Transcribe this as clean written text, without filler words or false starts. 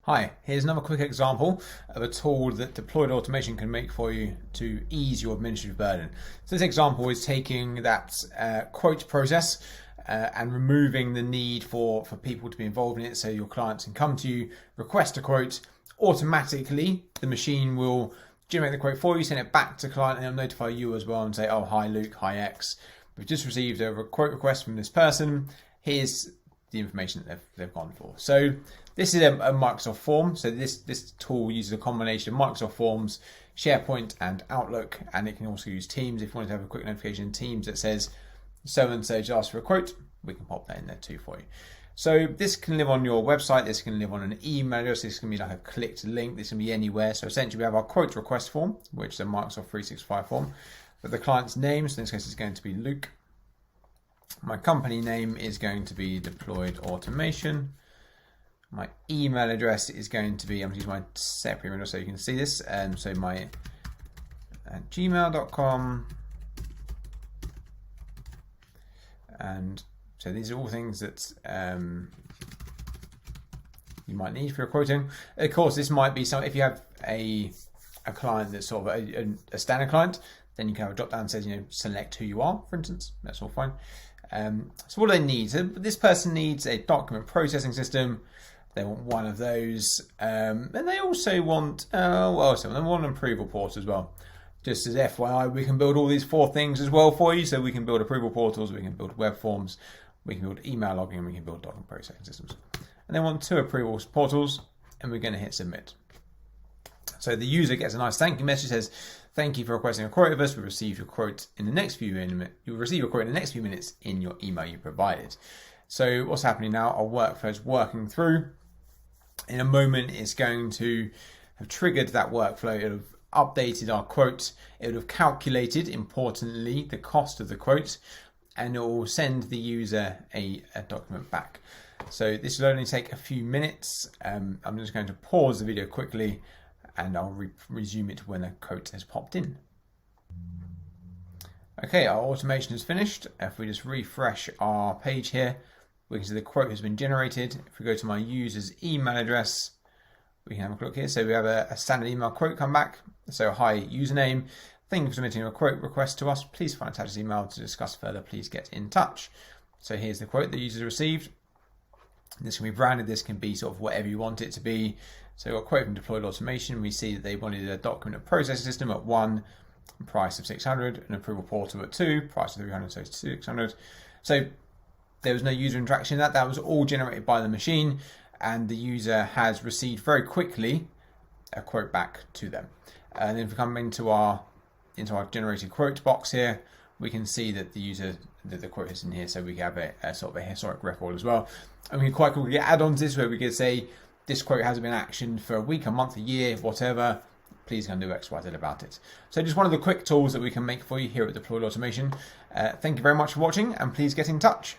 Hi, here's another quick example of a tool that deployed automation can make for you to ease your administrative burden. So this example is taking that quote process and removing the need for people to be involved in it, so your clients can come to you, request a quote, automatically the machine will generate the quote for you, send it back to the client, and it'll notify you as well and say, oh, hi Luke, hi X, we've just received a quote request from this person, here's the information that they've gone for. So this is a Microsoft form. So this tool uses a combination of Microsoft Forms, SharePoint and Outlook, and it can also use Teams. If you want to have a quick notification in Teams that says so and so just asked for a quote, we can pop that in there too for you. So this can live on your website, this can live on an email address, this can be like a clicked link, this can be anywhere. So essentially we have our quote request form, which is a Microsoft 365 form, but the client's name, so in this case it's going to be Luke. My company name is going to be Deployed Automation. My email address is going to be, I'm going to use my separate email so you can see this. So my gmail.com. And so these are all things that you might need for your quoting. Of course, this might be some, if you have a client that's sort of a standard client, then you can have a drop down that says, select who you are, for instance. That's all fine. So what do they need? So this person needs a document processing system. They want one of those, and they also want they want an approval portal as well. Just as FYI, we can build all these 4 things as well for you. So we can build approval portals, we can build web forms, we can build email logging, and we can build document processing systems. And they want 2 approval portals, and we're going to hit submit. So the user gets a nice thank you message, says, thank you for requesting a quote of us. We received your quote in the next few minutes. You'll receive your quote in the next few minutes in your email you provided. So what's happening now? Our workflow is working through. In a moment, it's going to have triggered that workflow. It'll have updated our quote. It would have calculated, importantly, the cost of the quote, and it will send the user a document back. So this will only take a few minutes. I'm just going to pause the video quickly, and I'll resume it when the quote has popped in. Okay, our automation is finished. If we just refresh our page here, we can see the quote has been generated. If we go to my user's email address, we can have a look here. So we have a standard email quote come back. So hi username, thank you for submitting a quote request to us. Please find attached this email to discuss further. Please get in touch. So here's the quote the user received. This can be branded. This can be sort of whatever you want it to be. So we've got a quote from Deployed Automation. We see that they wanted a document processing system at 1, price of 600, an approval portal at 2, price of 300, so 600. So there was no user interaction in that. That was all generated by the machine, and the user has received very quickly a quote back to them. And then if we come into our generated quote box here, we can see that the quote is in here, so we have a sort of a historic record as well. And we can quite quickly add on to this, where we can say this quote hasn't been actioned for a week, a month, a year, whatever. Please go and do X, Y, Z about it. So just one of the quick tools that we can make for you here at Deployed Automation. Thank you very much for watching, and please get in touch.